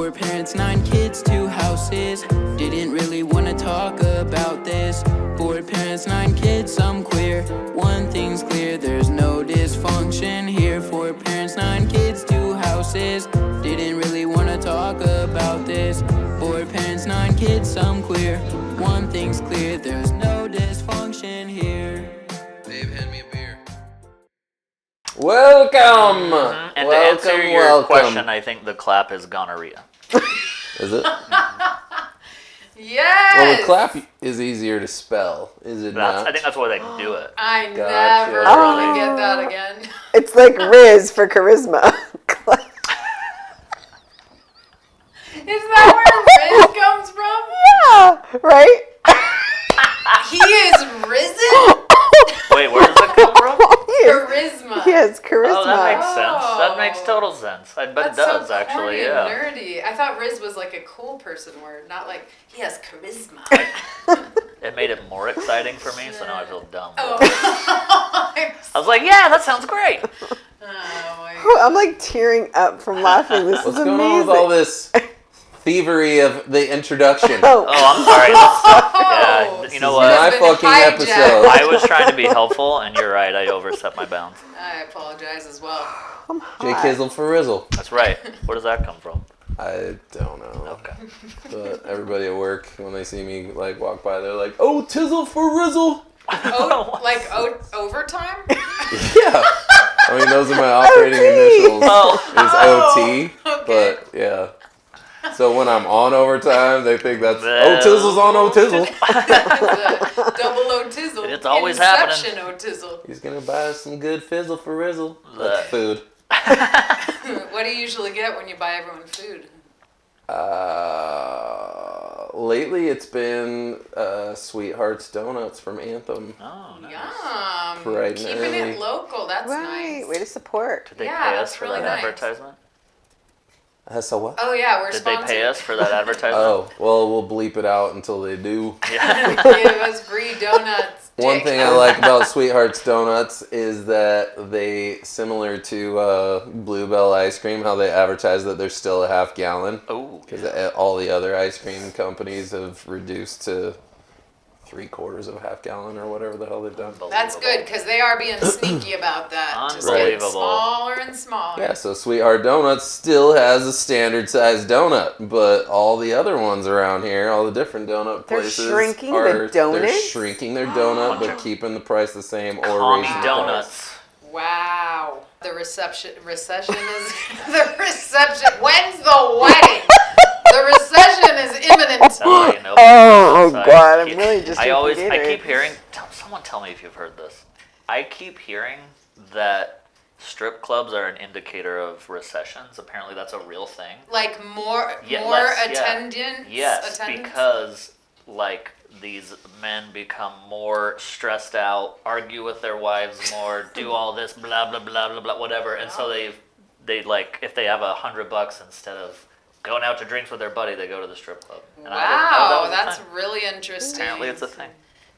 Four parents, 9 kids, 2 houses. Didn't really wanna talk about this. Four parents, 9 kids, I'm queer. One thing's clear, there's no dysfunction here. Four parents, 9 kids, 2 houses. Didn't really wanna talk about this. Four parents, 9 kids, I'm queer. One thing's clear, there's no dysfunction here. Babe, hand me a beer. Welcome! And welcome, to answer your question, I think the clap is gonorrhea. Is it? Yes! Well, the clap is easier to spell, is it not? I think that's why they do it. I Gotcha. never want to get that again. It's like Riz for charisma. Is that where Riz comes from? Yeah, right? He is risen? Wait, where does it come from? Charisma. Yes, charisma. Oh, that makes sense. Oh. That makes total sense. I bet That's it does, so actually, corny yeah. and nerdy. I thought Riz was like a cool person word, not like he has charisma. It made it more exciting for me, so now I feel dumb. Oh. I was like, yeah, that sounds great. I'm like tearing up from laughing. This What's is going amazing. on with all this thievery of the introduction? Oh, I'm sorry. Yeah, you know what? My been fucking hijacked. episode. I was trying to be helpful, and you're right. I overstepped my bounds. I apologize as well. I'm Jay hot. Kizzle for Rizzle. That's right. Where does that come from? I don't know. Okay. But everybody at work, when they see me like walk by, they're like, "Oh, Tizzle for Rizzle." Overtime? Yeah. I mean, those are my operating initials. Is OT. Okay. But yeah. So when I'm on overtime, they think that's Tizzle's on O-Tizzle. Double O-Tizzle. It's always Inception O-Tizzle. He's gonna buy us some good fizzle for Rizzle. That's food. What do you usually get when you buy everyone food? Lately it's been Sweethearts Donuts from Anthem. Oh, nice. Yum. Right and Keeping early. it local. That's Right, nice. way to support. Did they Yeah, pay us that's for really that nice. advertisement? So what? Oh yeah, we're Did sponsored. they pay us for that advertisement? Oh, well, we'll bleep it out until they do. Yeah. Give us free donuts. One Dick. thing I like about Sweethearts Donuts is that they, similar to Bluebell ice cream, how they advertise that they're still a half gallon. Oh, Because all the other ice cream companies have reduced to 3/4 of a half gallon or whatever the hell they've done. That's good because they are being sneaky about that. Just getting Unbelievable. smaller and smaller. Yeah, so Sweetheart Donuts still has a standard size donut, but all the other ones around here, all the different donut They're places, shrinking the they're donuts? shrinking their donut, but keeping the price the same or Commie raising the donuts. Wow. The recession is the reception. When's the wedding? The recession is imminent. That's how you know. Oh, So God, I'm really just I keep hearing, someone tell me if you've heard this. I keep hearing that strip clubs are an indicator of recessions. Apparently that's a real thing. Like more Less, attendance. Yes, attendance? because like these men become more stressed out, argue with their wives more, do all this blah blah blah blah blah whatever, and so they like if they have $100 instead of going out to drinks with their buddy, they go to the strip club. And I didn't know that was a that's thing. really interesting. Apparently it's a thing.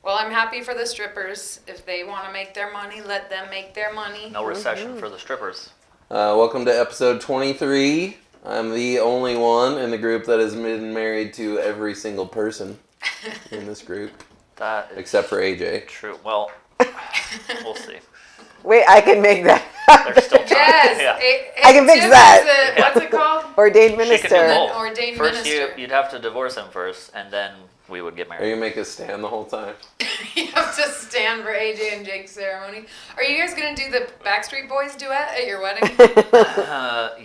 Well, I'm happy for the strippers. If they want to make their money, let them make their money. No recession for the strippers. Welcome to episode 23. I'm the only one in the group that has been married to every single person in this group, That is except for AJ. true. Well, we'll see. Wait, I can make that. They're still trying. Yes. Yeah. I can fix Tim that. is a- what's it called? Ordained She can do minister. both. Ordained first, minister. you'd have to divorce him first, and then we would get Are you married. gonna make us stand the whole time? You have to stand for AJ and Jake's ceremony. Are you guys going to do the Backstreet Boys duet at your wedding?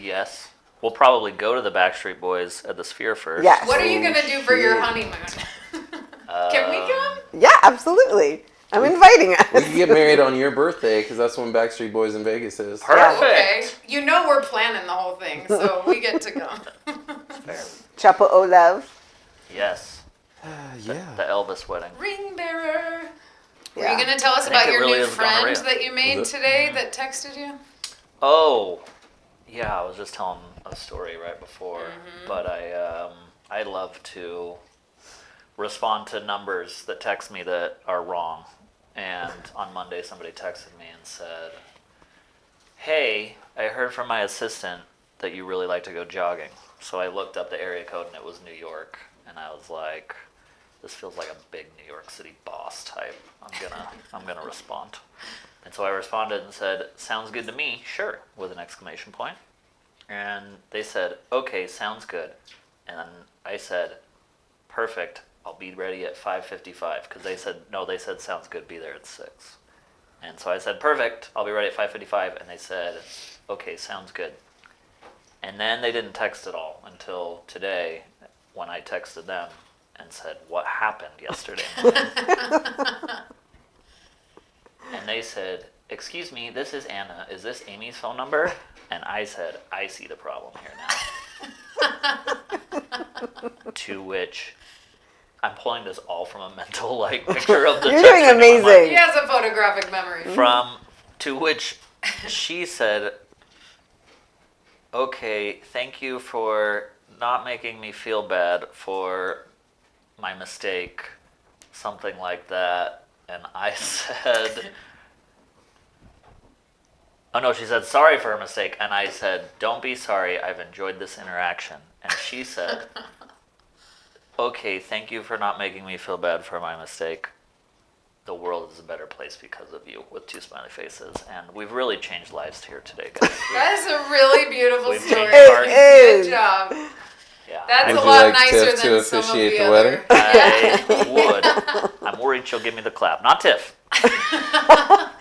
Yes. We'll probably go to the Backstreet Boys at the Sphere first. Yes. What are you going to do for your shit. honeymoon? Can we come? Yeah, absolutely. I'm inviting us. We could get married on your birthday because that's when Backstreet Boys in Vegas is. Perfect. Okay. You know we're planning the whole thing, so we get to come. Chapo o love. Yes. Yeah. The Elvis wedding. Ring bearer. Were Yeah. you going to tell us I think about it your really new is friend gonorrhea. that you made Is it? today that texted you? Oh, yeah. I was just telling a story right before, but I love to respond to numbers that text me that are wrong. And on Monday, somebody texted me and said, "Hey, I heard from my assistant that you really like to go jogging. So I looked up the area code and it was New York. And I was like, this feels like a big New York City boss type. I'm gonna respond. And so I responded and said, sounds good to me, sure, with an exclamation point. And they said, okay, sounds good. And I said, perfect, I'll be ready at 5:55. Because they said, sounds good, be there at 6. And so I said, perfect, I'll be ready at 5:55. And they said, okay, sounds good. And then they didn't text at all until today when I texted them and said, what happened yesterday morning? And they said, excuse me, this is Anna. Is this Amy's phone number? And I said, I see the problem here now. To which I'm pulling this all from a mental picture of the You're text doing in my mind. amazing. He has a photographic memory. To which she said, okay, thank you for not making me feel bad for my mistake, something like that. And I said, oh no, she said, sorry for her mistake. And I said, don't be sorry, I've enjoyed this interaction. And she said, okay, thank you for not making me feel bad for my mistake. The world is a better place because of you, with 2 smiley faces. And we've really changed lives here today, guys. That is a really beautiful We've story. changed hearts. Good job. Yeah, That's Would a you lot like nicer Tiff to than some of officiate the the other. wedding? I would. I'm worried she'll give me the clap. Not Tiff.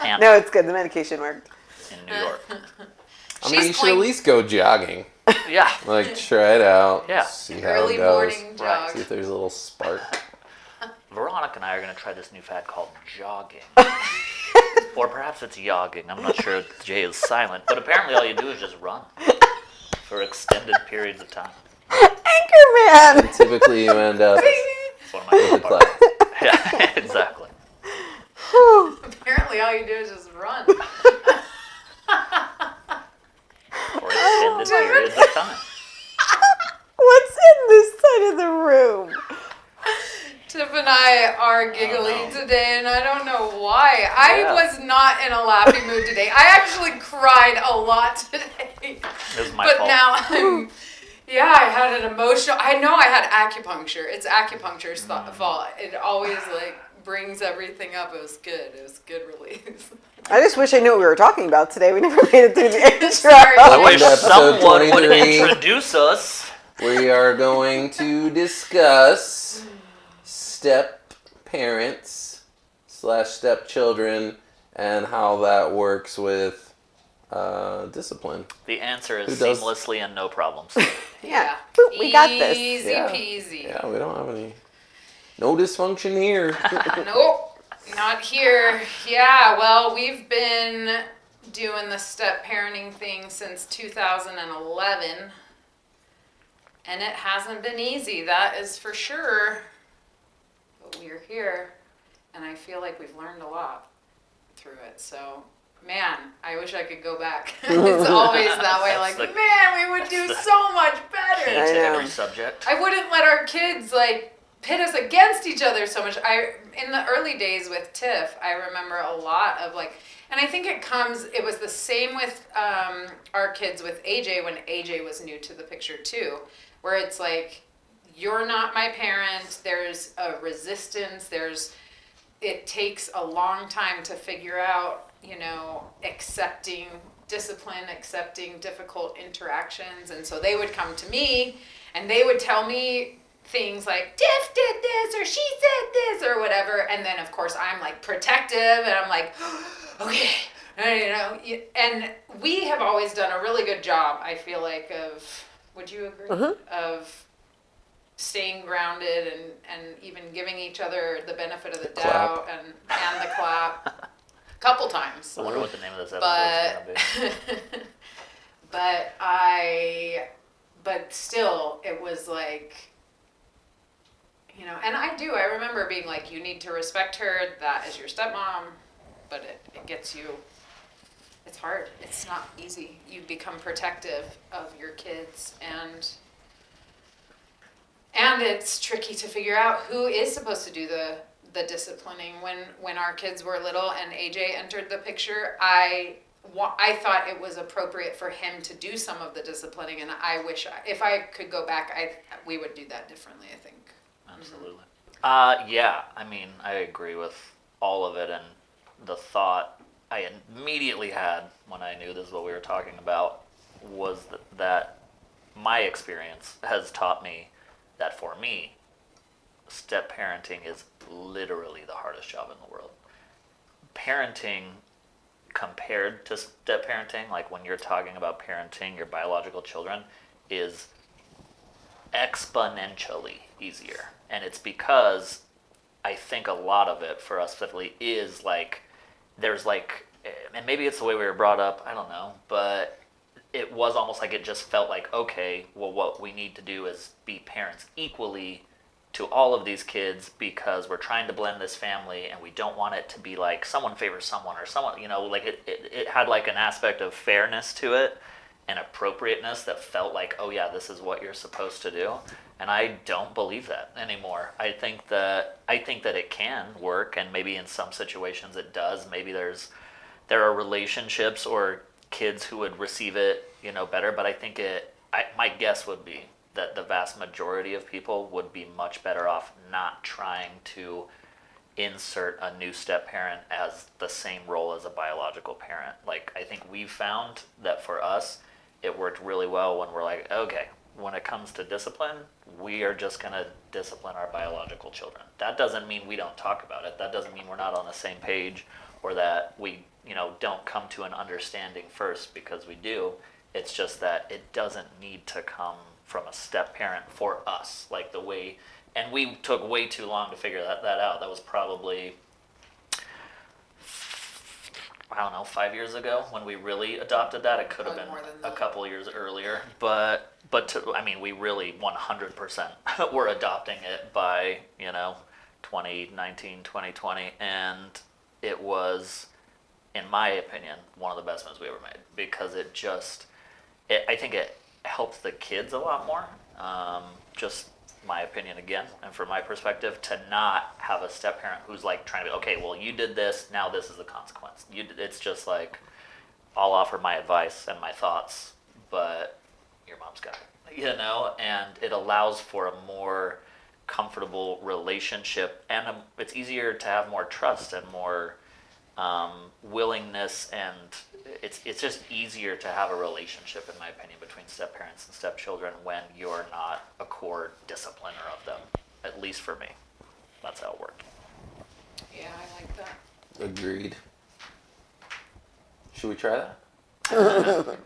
Anna No, it's good. The medication worked. in New York. I mean, She's you should at going- least go jogging. Yeah. Like, try it out. Yeah. See how Early it goes. morning Right. jog. See if there's a little spark. Veronica and I are going to try this new fad called jogging. Or perhaps it's yogging. I'm not sure if J is silent. But apparently all you do is just run for extended periods of time. Anchorman! Typically, you end up It's one of my with a favorite parts. clap. Yeah, exactly. Apparently, all you do is just run. For extended periods of time. What's in this side of the room? Tiff and I are giggling today, and I don't know why. I was not in a laughing mood today. I actually cried a lot today. This is my But fault. now I had an emotional. I know I had acupuncture. It's acupuncture's fault. It always brings everything up. It was good. It was good release. I just wish I knew what we were talking about today. We never made it through the intro. Sorry. I wish Episode someone would 23. introduce us. We are going to discuss step parents / stepchildren and how that works with discipline. The answer is Who does- seamlessly and no problems. Yeah. Boop, we got this. Easy Yeah. peasy. Yeah, we don't have no dysfunction here. Nope, not here. Yeah, well, we've been doing the step parenting thing since 2011, and it hasn't been easy, that is for sure. But we're here, and I feel like we've learned a lot through it. So, man, I wish I could go back. It's always that way, That's like, the- man, we would do so much better. Key I to know. every subject. I wouldn't let our kids pit us against each other so much. In the early days with Tiff, I remember a lot of and I think it was the same with our kids with AJ when AJ was new to the picture too, where it's you're not my parent, there's a resistance, it takes a long time to figure out, accepting discipline, accepting difficult interactions. And so they would come to me and they would tell me things like, Tiff did this, or she said this, or whatever. And then, of course, I'm protective, and I'm okay, and we have always done a really good job, I feel of, would you agree? Of staying grounded and even giving each other the benefit of the doubt and the clap. A couple times. I wonder what the name of this episode is going to be. But still, it was and I remember being you need to respect her, that is your stepmom, but it gets you, it's hard. It's not easy. You become protective of your kids, and it's tricky to figure out who is supposed to do the disciplining. When our kids were little and AJ entered the picture, I I thought it was appropriate for him to do some of the disciplining, and I wish if I could go back, we would do that differently, I think. Absolutely. Yeah, I mean, I agree with all of it, and the thought I immediately had when I knew this is what we were talking about was that my experience has taught me that for me, step parenting is literally the hardest job in the world. Parenting compared to step parenting, like when you're talking about parenting your biological children, is exponentially easier. And it's because I think a lot of it for us specifically is like, there's like, and maybe it's the way we were brought up, I don't know, but it was almost like it just felt like, okay, well, what we need to do is be parents equally to all of these kids because we're trying to blend this family and we don't want it to be like someone favors someone or someone, like it had like an aspect of fairness to it and appropriateness that felt like, oh yeah, this is what you're supposed to do. And I don't believe that anymore. I think that it can work, and maybe in some situations it does. Maybe there are relationships or kids who would receive it, better. But I think my guess would be that the vast majority of people would be much better off not trying to insert a new step parent as the same role as a biological parent. Like, I think we've found that for us, it worked really well when we're like, okay, when it comes to discipline, we are just going to discipline our biological children. That doesn't mean we don't talk about it. That doesn't mean we're not on the same page or that we, don't come to an understanding first, because we do. It's just that it doesn't need to come from a step parent for us, like the way, and we took way too long to figure that out. That was probably, I don't know, 5 years ago when we really adopted that. It could have been a couple years earlier, but we really 100% were adopting it by 2019, 2020, and it was, in my opinion, one of the best moves we ever made, because I think it helps the kids a lot more. Just my opinion again, and from my perspective, to not have a step parent who's like trying to be, okay, well, you did this, now this is the consequence. It's just like, I'll offer my advice and my thoughts, but your mom's got it, and it allows for a more comfortable relationship, and it's easier to have more trust and more willingness, and it's just easier to have a relationship, in my opinion, between step parents and step children when you're not a core discipliner of them. At least for me, that's how it worked. Yeah, I like that. Agreed. Should we try that?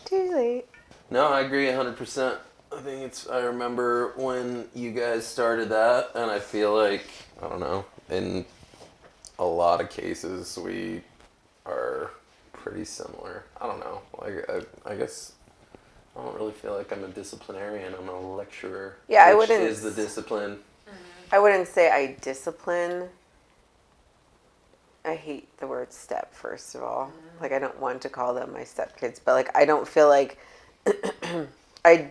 Too late. No, I agree 100%. I remember when you guys started that, and I feel like, I don't know, in a lot of cases we are pretty similar. I don't know. I guess I don't really feel like I'm a disciplinarian. I'm a lecturer. Yeah, I which wouldn't. Is the discipline. I wouldn't say I discipline. I hate the word step, first of all. Like, I don't want to call them my stepkids, but like, I don't feel like I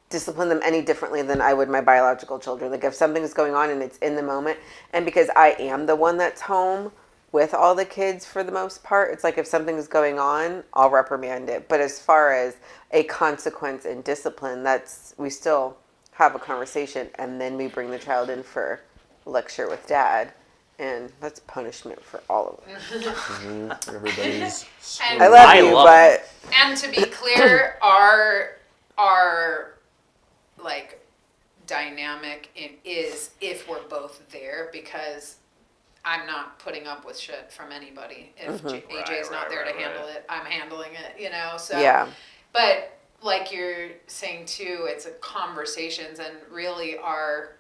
discipline them any differently than I would my biological children. Like, if something's going on and it's in the moment, and because I am the one that's home with all the kids for the most part, it's like if something's going on, I'll reprimand it. But as far as a consequence and discipline, we still have a conversation, and then we bring the child in for lecture with dad, and that's punishment for all of them. Everybody's. I love you, but and to be clear, our like dynamic is if we're both there, because I'm not putting up with shit from anybody. If AJ's not there to handle it, I'm handling it, so. Yeah. But like you're saying too, it's a conversations, and really our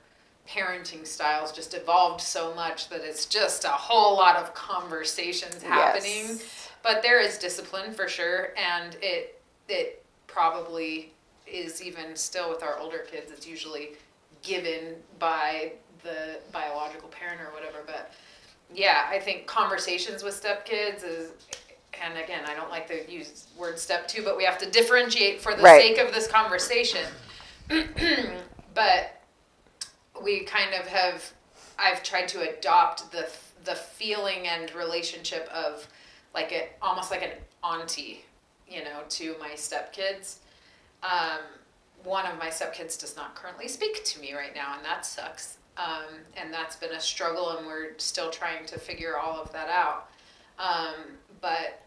parenting styles just evolved so much that it's just a whole lot of conversations happening. Yes. But there is discipline for sure, and it probably is even still with our older kids. It's usually given by the biological parent or whatever, but yeah, I think conversations with stepkids is, and again, I don't like to use word step two, but we have to differentiate for the sake of this conversation. But we kind of I've tried to adopt the feeling and relationship of almost like an auntie, to my stepkids. One of my stepkids does not currently speak to me right now, and that sucks. And that's been a struggle, and we're still trying to figure all of that out. But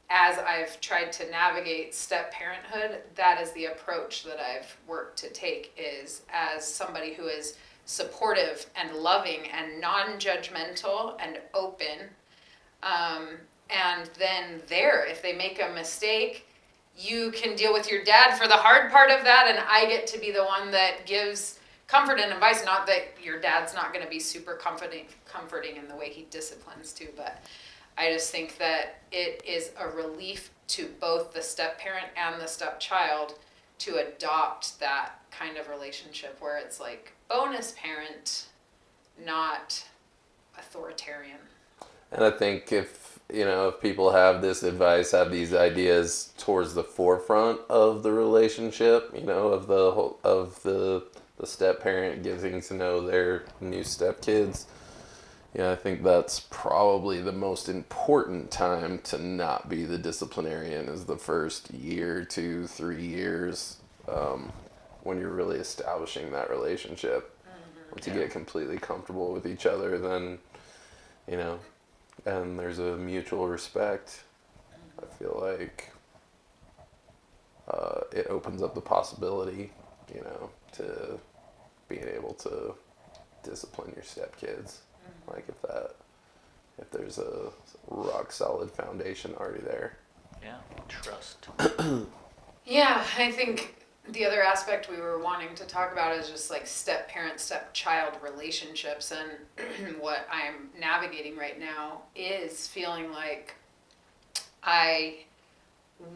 as I've tried to navigate step parenthood, that is the approach that I've worked to take, is as somebody who is supportive and loving and non-judgmental and open. And then if they make a mistake, you can deal with your dad for the hard part of that, and I get to be the one that gives comfort and advice. Not that your dad's not going to be super comforting in the way he disciplines too, but I just think that it is a relief to both the step parent and the stepchild to adopt that kind of relationship where it's like bonus parent, not authoritarian. And I think if people have this advice, have these ideas towards the forefront of the relationship, of the step parent getting to know their new stepkids, I think that's probably the most important time to not be the disciplinarian, is the first year, 2, 3 years, when you're really establishing that relationship. Once you get completely comfortable with each other, then, and there's a mutual respect, I feel like it opens up the possibility, to being able to discipline your stepkids. Like if there's a rock solid foundation already there. Yeah, trust. Yeah, I think the other aspect we were wanting to talk about is just like step parent, step child relationships, and what I'm navigating right now is feeling like I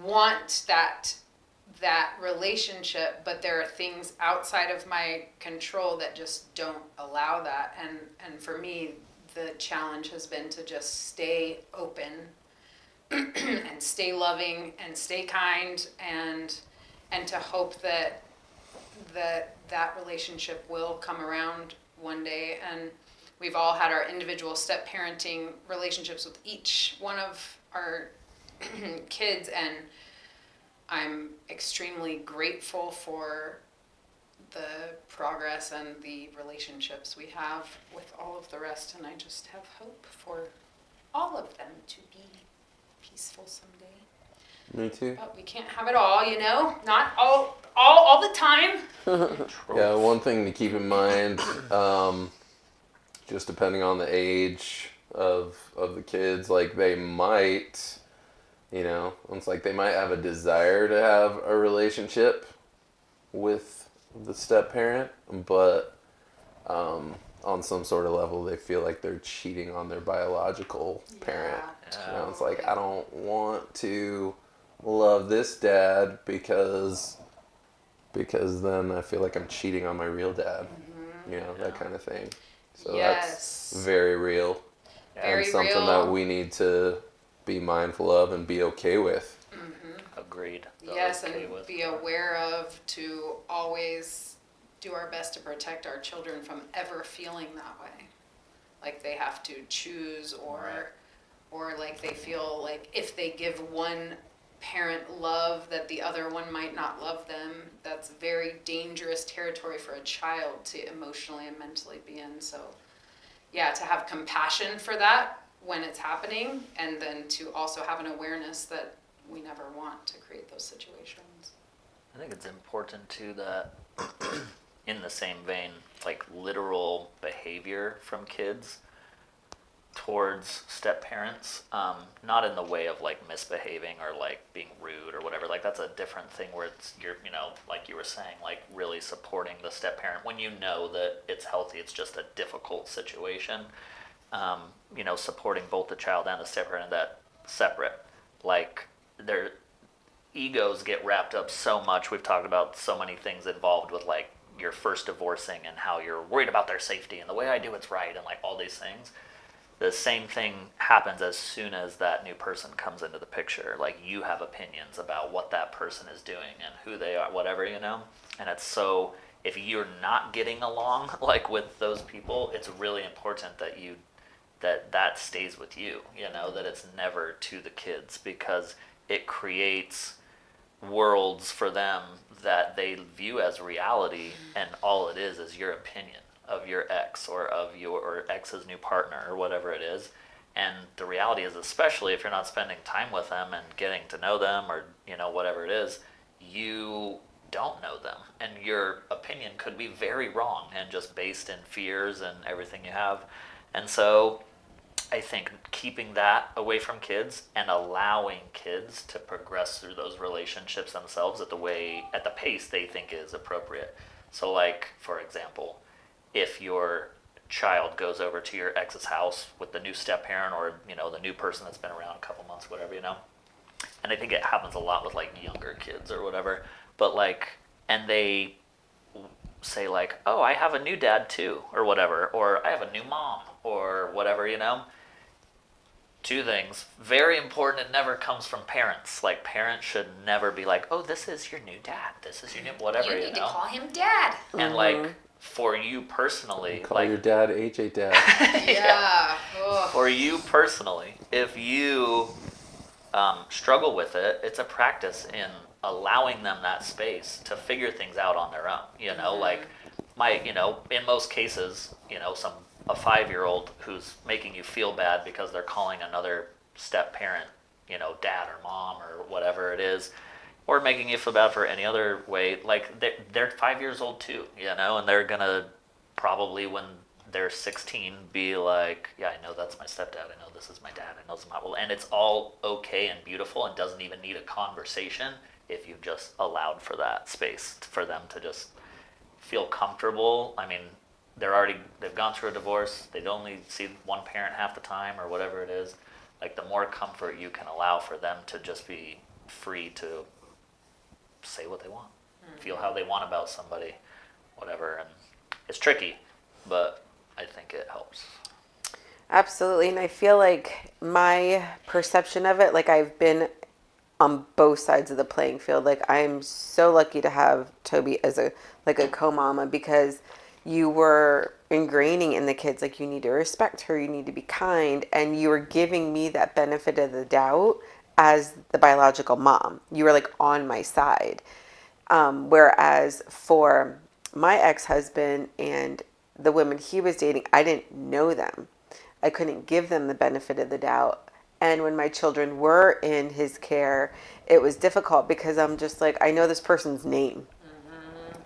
want that relationship, but there are things outside of my control that just don't allow that. And for me, the challenge has been to just stay open and stay loving and stay kind, and to hope that relationship will come around one day. And we've all had our individual step parenting relationships with each one of our kids, and I'm extremely grateful for the progress and the relationships we have with all of the rest, and I just have hope for all of them to be peaceful someday. Me too. But we can't have it all, not all the time. Yeah, one thing to keep in mind, just depending on the age of the kids, like they might, it's like they might have a desire to have a relationship with the step parent, but on some sort of level they feel like they're cheating on their biological parent. Yeah. It's like, I don't want to love this dad because then I feel like I'm cheating on my real dad. That kind of thing. So Yes. that's very real. Very and something real. that we need to be mindful of and be okay with. Agreed. Yes, Okay and with. be aware of, to always do our best to protect our children from ever feeling that way. Like they have to choose, or like they feel like if they give one parent love that the other one might not love them. That's very dangerous territory for a child to emotionally and mentally be in. So yeah, to have compassion for that when it's happening, and then to also have an awareness that we never want to create those situations. I think it's important too that in the same vein, like literal behavior from kids towards step parents, not in the way of like misbehaving or like being rude or whatever. Like that's a different thing where it's you're like you were saying, like really supporting the step parent when you know that it's healthy. It's just a difficult situation. Supporting both the child and the step parent, that separate. Like their egos get wrapped up so much. We've talked about so many things involved with like your first divorcing and how you're worried about their safety and the way I do it's right and like all these things. The same thing happens as soon as that new person comes into the picture. Like you have opinions about what that person is doing and who they are, whatever, and it's so, if you're not getting along like with those people, it's really important that you that stays with you, that it's never to the kids, because it creates worlds for them that they view as reality, and all it is your opinion of your ex or of your ex's new partner or whatever it is. And the reality is, especially if you're not spending time with them and getting to know them, or whatever it is, you don't know them, and your opinion could be very wrong and just based in fears and everything you have. And so I think keeping that away from kids and allowing kids to progress through those relationships themselves at the pace they think is appropriate. So, like, for example, if your child goes over to your ex's house with the new step parent, or the new person that's been around a couple months, whatever, and I think it happens a lot with like younger kids or whatever, but like, and they say like, oh, I have a new dad too, or whatever, or I have a new mom, or whatever, Two things. Very important, it never comes from parents. Like, parents should never be like, oh, this is your new dad, this is your new whatever, You need to call him dad. And like, for you personally, Call like, your dad AJ dad. Yeah. Ugh. for you personally, if you struggle with it, it's a practice in allowing them that space to figure things out on their own. Like, in most cases, a 5-year-old who's making you feel bad because they're calling another step parent, dad or mom or whatever it is, or making you feel bad for any other way, like, they're 5 years old too, and they're gonna probably, when they're 16, be like, yeah, I know that's my stepdad, I know this is my dad, I know this is my, well, and it's all okay and beautiful and doesn't even need a conversation if you've just allowed for that space for them to just feel comfortable. I mean, they've gone through a divorce, they'd only see one parent half the time or whatever it is. Like, the more comfort you can allow for them to just be free to say what they want, feel how they want about somebody, whatever. And it's tricky, but I think it helps. Absolutely. And I feel like my perception of it, like, I've been on both sides of the playing field. Like, I'm so lucky to have Toby as a co-mama, because you were ingraining in the kids, like, you need to respect her, you need to be kind, and you were giving me that benefit of the doubt as the biological mom. You were like on my side. Whereas for my ex-husband and the women he was dating, I didn't know them. I couldn't give them the benefit of the doubt. And when my children were in his care, it was difficult, because I'm just like, I know this person's name.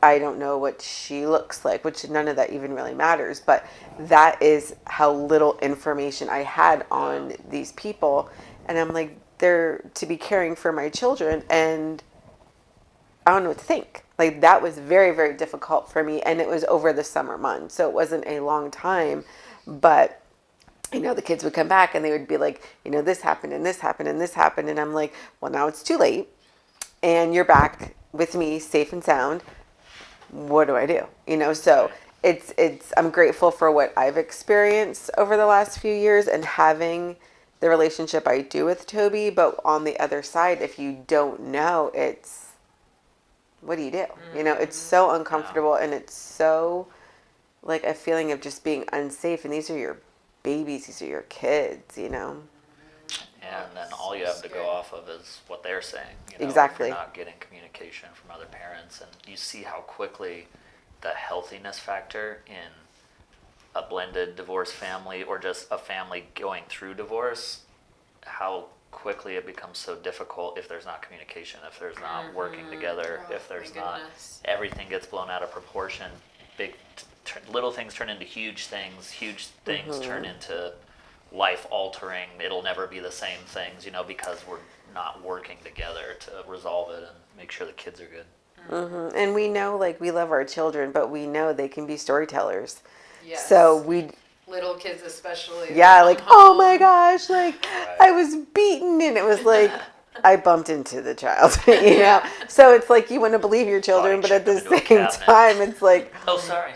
I don't know what she looks like, which none of that even really matters. But that is how little information I had on these people. And I'm like, they're to be caring for my children, and I don't know what to think. Like, that was very, very difficult for me. And it was over the summer months, so it wasn't a long time. But the kids would come back and they would be like, this happened and this happened and this happened. And I'm like, well, now it's too late. And you're back with me safe and sound. What do I do? So it's I'm grateful for what I've experienced over the last few years and having the relationship I do with Toby. But on the other side, if you don't know, it's, what do you do? It's so uncomfortable, and it's so like a feeling of just being unsafe. And these are your babies, these are your kids, And then all you have to go off of is what they're saying. Exactly. If you're not getting communication from other parents, and you see how quickly the healthiness factor in a blended divorce family, or just a family going through divorce, how quickly it becomes so difficult if there's not communication, if there's not working together, if there's not, everything gets blown out of proportion. Little things turn into huge things turn into life altering, it'll never be the same things, because we're not working together to resolve it and make sure the kids are good. And we know, like, we love our children, but we know they can be storytellers. Yes. So little kids especially. Yeah, like, oh my gosh, like, I was beaten, and it was like, I bumped into the child, So it's like, you want to believe your children, but at the same time, it's like, oh, sorry.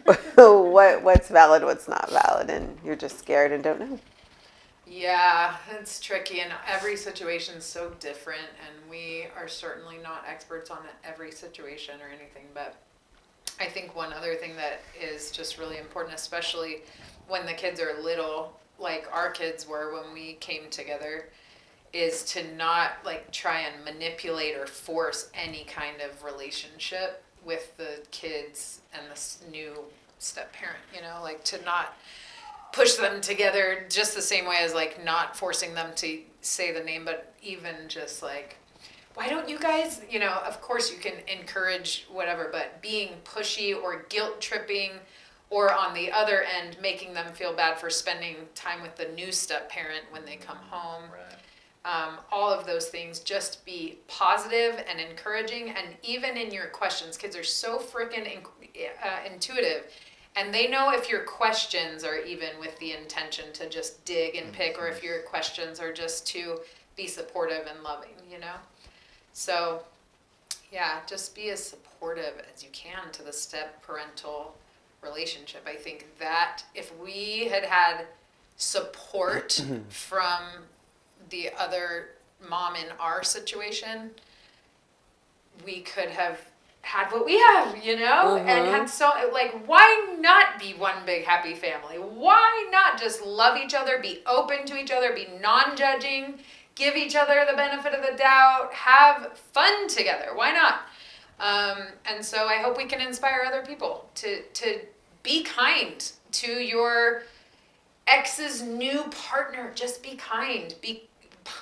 what's valid, what's not valid, and you're just scared and don't know. Yeah, it's tricky, and every situation is so different, and we are certainly not experts on every situation or anything, but I think one other thing that is just really important, especially when the kids are little, like our kids were when we came together, is to not like try and manipulate or force any kind of relationship with the kids and this new step parent, you know, like to not push them together just the same way as like not forcing them to say the name, but even just like, why don't you guys, you know, of course you can encourage whatever, but being pushy or guilt tripping, or on the other end, making them feel bad for spending time with the new step parent when they come home. Right. All of those things, just be positive and encouraging. And even in your questions, kids are so freaking intuitive. And they know if your questions are even with the intention to just dig and pick, or if your questions are just to be supportive and loving, you know? So, yeah, just be as supportive as you can to the step parental relationship. I think that if we had had support from the other mom in our situation, we could have had what we have, you know, and had so, like, why not be one big happy family? Why not just love each other, be open to each other, be non-judging, give each other the benefit of the doubt, have fun together? Why not? And so I hope we can inspire other people to be kind to your ex's new partner. Just be kind. Be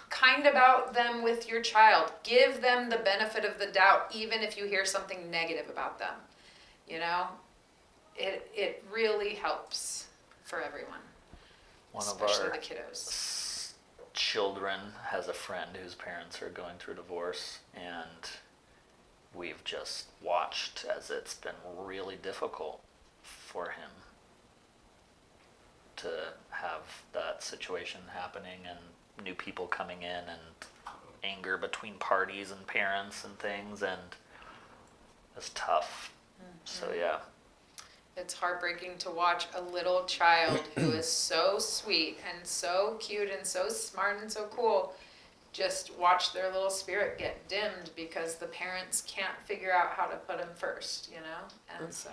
kind about them with your child. Give them the benefit of the doubt, even if you hear something negative about them. You know, it really helps for everyone, One of especially our the kiddos. children has a friend whose parents are going through divorce, and we've just watched as it's been really difficult for him to have that situation happening and new people coming in and anger between parties and parents and things, and it's tough. So yeah. It's heartbreaking to watch a little child who is so sweet and so cute and so smart and so cool, just watch their little spirit get dimmed because the parents can't figure out how to put him first, you know? And so,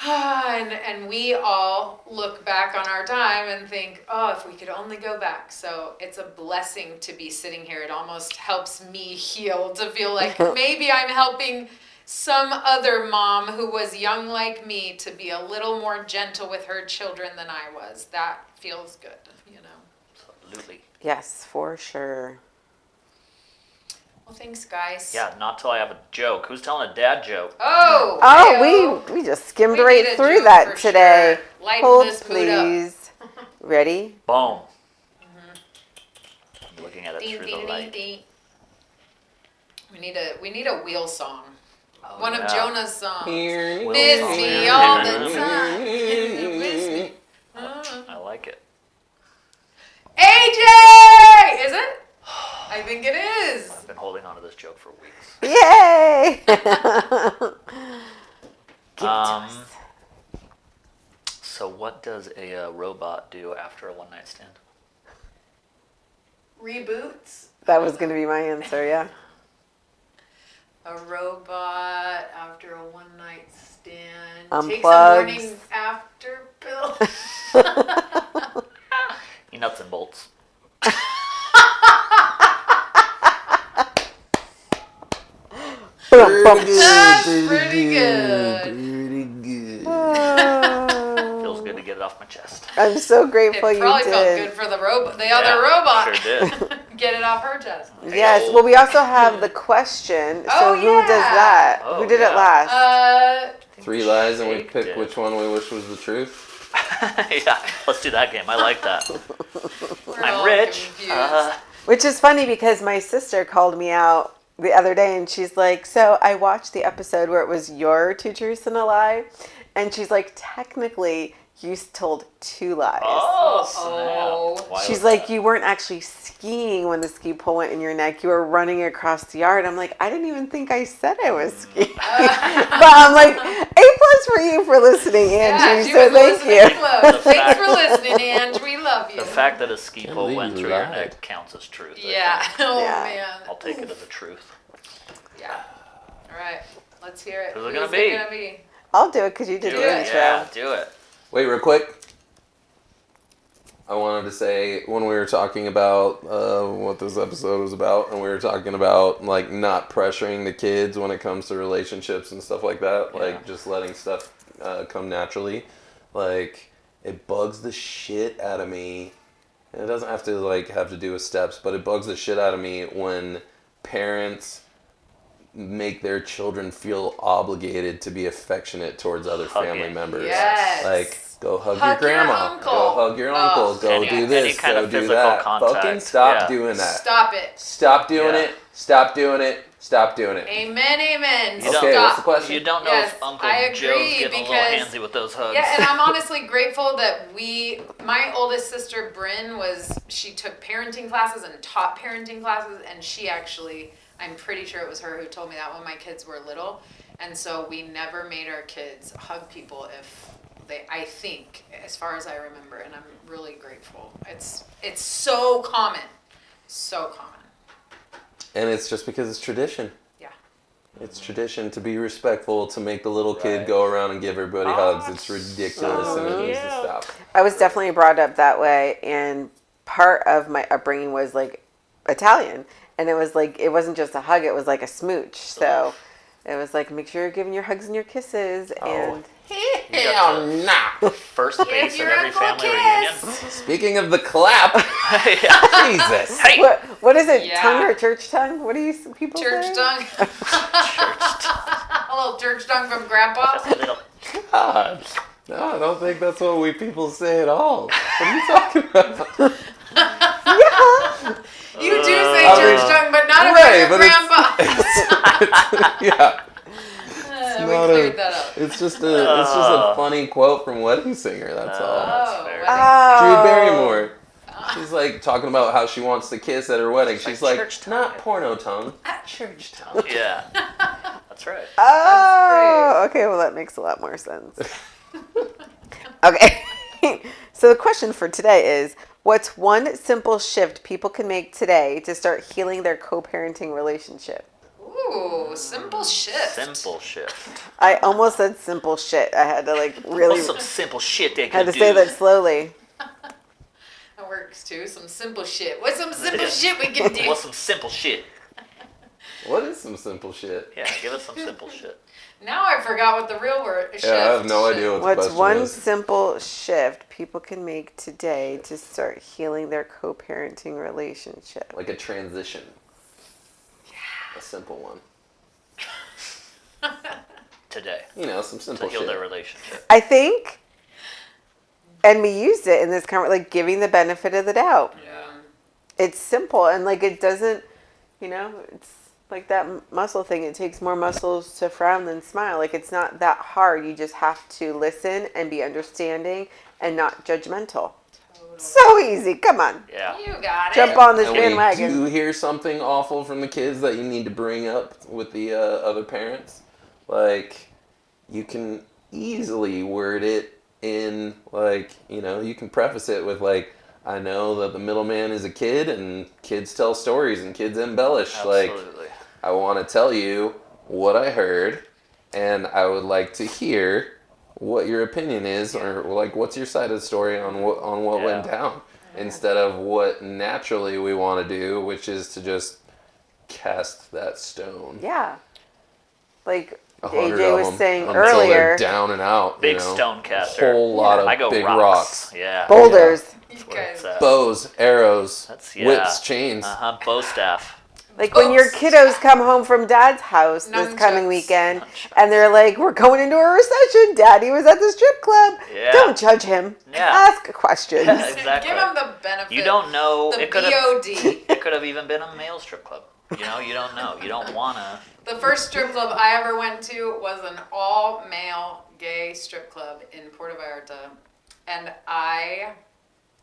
and we all look back on our time and think, oh, if we could only go back. So it's a blessing to be sitting here. It almost helps me heal, to feel like maybe I'm helping some other mom who was young like me to be a little more gentle with her children than I was. That feels good, you know? Absolutely. Yes, for sure. Well, thanks, guys. Yeah, not till I have a joke. Who's telling a dad joke? Oh, Oh, we just skimmed We right need a through joke that for today. sure. Lighten Hold, this mood up. please. Ready? Boom. I'm looking at it Ding, through ding, the ding, light. ding. We need a wheel song. Oh, One of yeah. Jonah's songs. Will Miss song, me yeah. all the time. Miss me. I like it. AJ! Is it? I think it is. I've been holding on to this joke for weeks. Yay! Give it to us. So what does a robot do after a one-night stand? Reboots. That was going to be my answer, yeah. A robot after a one night stand. Takes a Unplugs. morning after pill. He nuts and bolts. That's pretty good. Pretty good. Feels good to get it off my chest. I'm so It grateful you probably felt did. good for the other Yeah, robot. sure did. Get it off her chest. Yes. Well, we also have the question. So Oh, who does yeah. that? Oh, Who did yeah. it last? Three lies and we Shake pick it. which one we wish was the truth. Yeah, let's do that game. I like that. We're I'm all rich. confused. Which is funny because my sister called me out the other day and she's like, so I watched the episode where it was your two truths and a lie. And she's like, technically, you told two lies. Oh, Oh. snap. Why She's was like, that? you weren't actually skiing when the ski pole went in your neck. You were running across the yard. I'm like, I didn't even think I said I was skiing. But I'm like, A+ for you for listening, Yeah, Angie. she so was thank listening you. close. The Thanks fact- for listening, Ange. We love you. The fact that a ski Can't pole believe went you through your lied. neck counts as truth. I Yeah. think. Oh, Yeah. man. I'll take it as a truth. Yeah. All right. Let's hear it. Who's it gonna be? gonna be? I'll do it because you did Do the it. intro. Yeah, do it. Wait, real quick. I wanted to say when we were talking about what this episode was about, and we were talking about like not pressuring the kids when it comes to relationships and stuff like that, like just letting stuff come naturally. Like it bugs the shit out of me. And it doesn't have to like have to do with steps, but it bugs the shit out of me when parents make their children feel obligated to be affectionate towards other family members. Yes. Like, go hug your Hug your grandma. uncle. Go hug your uncle. Go any- do this. any kind go of do physical that. contact. Fucking stop Yeah. doing that. Stop it. Stop doing Yeah. it. Stop doing it. Stop doing it. Amen, amen. You don't- Okay, what's the Stop. question? You don't know Yes, if Uncle I Joe's agree, getting a little because- handsy with those hugs. Yeah, and I'm honestly grateful that my oldest sister Bryn she took parenting classes and taught parenting classes, and she actually, I'm pretty sure it was her who told me that when my kids were little, and so we never made our kids hug people if I think, as far as I remember, and I'm really grateful. It's so common, so common. And it's just because it's tradition. Yeah. It's tradition to be respectful, to make the little kid Right. go around and give everybody hugs. It's ridiculous and it needs to stop. I was definitely brought up that way, and part of my upbringing was like Italian, and it was like it wasn't just a hug; it was like a smooch. So it was like make sure you're giving your hugs and your kisses, and Hell nah. First base at your every uncle family kiss. reunion. Speaking of the clap, Yeah. Jesus. Hey! what is it? Yeah. Tongue or church tongue? What do you people Church say? tongue. A little church tongue from Grandpa. Just a little. God. No, I don't think that's what we people say at all. What are you talking about? You do say I church mean, tongue, but not right, about your but grandpa. Yeah. We not cleared that up. It's just a funny quote from Wedding Singer, that's all. Oh, fair. wedding Drew Barrymore. She's like talking about how she wants to kiss at her wedding. She's like like, church tongue. not porno tongue, church tongue. Yeah. That's right. Oh, okay. Well, that makes a lot more sense. Okay. So the question for today is, what's one simple shift people can make today to start healing their co-parenting relationship? Ooh, simple shift. Simple shift. I almost said simple shit. I had to like really What's some simple shit they had can to do? say that slowly. That works too. Some simple shit. What's some simple shit we can do? What's some simple shit? What is some simple shit? Yeah, give us some simple shit. Now I forgot what the real word is. Yeah, I have no idea what the What's question one is. simple shift people can make today to start healing their co-parenting relationship? Like a transition. A simple one. Today. You know, some To simple heal shit. their relationship. I think, and we used it in this conversation, like giving the benefit of the doubt. Yeah. It's simple and like it doesn't, it's like that muscle thing. It takes more muscles to frown than smile. Like it's not that hard. You just have to listen and be understanding and not judgmental. So easy. Come on. Yeah. You got it. Jump on this And when you bandwagon. do hear something awful from the kids that you need to bring up with the other parents, like, you can easily word it in, like, you can preface it with, like, I know that the middleman is a kid, and kids tell stories, and kids embellish. Like, Absolutely. I want to tell you what I heard, and I would like to hear what your opinion is, or like what's your side of the story on what went down, instead of what naturally we want to do, which is to just cast that stone. Yeah. Like 100 AJ of was them saying until they're earlier, down and out. Big you know? stone caster. Whole lot of I go big rocks. rocks. Yeah. boulders. You That's where guys. it's at. Bows, arrows, That's, yeah. whips, chains. Bow staff. Like when your Books. kiddos come home from dad's house this coming Nunchucks. weekend and they're like, we're going into a recession. Daddy was at the strip club. Yeah. Don't judge him. Yeah. Ask questions. Yeah, exactly. Give them the benefit. You don't know. The It could have. BOD. It could have even been a male strip club. You don't know. You don't wanna. The first strip club I ever went to was an all-male gay strip club in Puerto Vallarta, and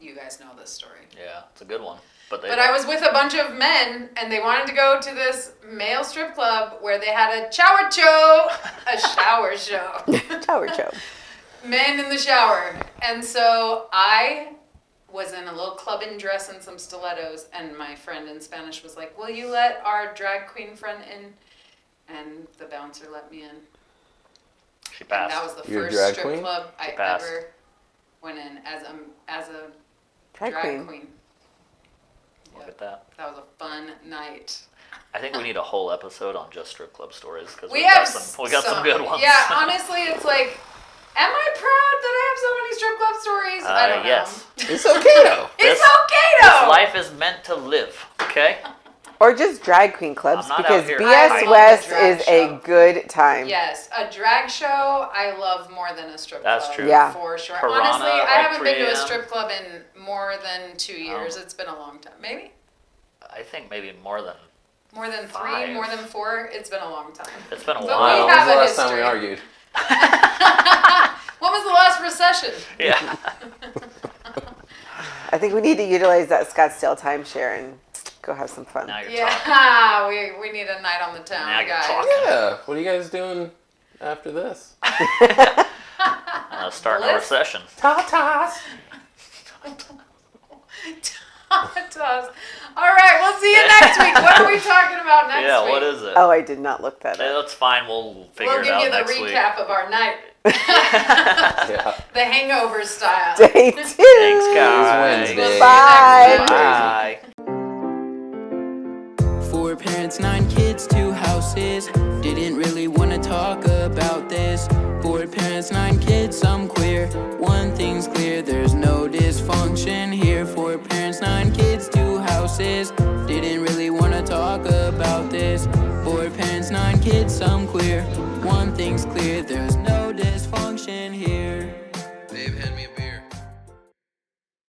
you guys know this story. Yeah, it's a good one. But But I was with a bunch of men, and they wanted to go to this male strip club where they had a shower show. Tower show. Men in the shower. And so I was in a little clubbing dress and some stilettos, and my friend in Spanish was like, will you let our drag queen friend in? And the bouncer let me in. She And passed. that was the You're a first drag strip queen? club I She passed. ever went in as a Drag queen. Look Yep. at that. That was a fun night. I think we need a whole episode on just strip club stories because We got have some good ones. Yeah, honestly, it's like, am I proud that I have so many strip club stories? I don't know. Yes. It's okay though. It's This- okay This though. life is meant to live. Okay. Or just drag queen clubs I'm not because out here BS hiding. West Drag is show. a good time. Yes, a drag show I love more than a strip That's club. true. Yeah. For sure. Piranha, Honestly, I like haven't been to 3 a a.m.. strip club in more than 2 years. Oh. It's been a long time. Maybe I think maybe more than more than 3, 5. more than 4. It's been a long time. it's been a But while. Wow, we when was have the a last time we history. argued? When was the last recession? Yeah. I think we need to utilize that Scottsdale timeshare and go have some fun. Now you're talking. Yeah, we need a night on the town, Now you're guys. talking. Yeah. What are you guys doing after this? Starting a Bliss? recession. Tatas. Tatas. All right, we'll see you next week. What are we talking about next Yeah. week? What is it? Oh, I did not look that up. That's fine. We'll figure We'll it give out you the next week. recap of our night. Yeah. The hangover style. Day 2. Thanks, guys. Wednesday. We'll see you Bye. next week. Bye. 4 parents, 9 kids, 2 houses. Didn't really wanna talk about this. 4 parents, 9 kids, I'm queer. One thing's clear, there's no dysfunction here. 4 parents, 9 kids, 2 houses. Didn't really wanna talk about this. 4 parents, 9 kids, I'm queer. One thing's clear, there's no dysfunction here.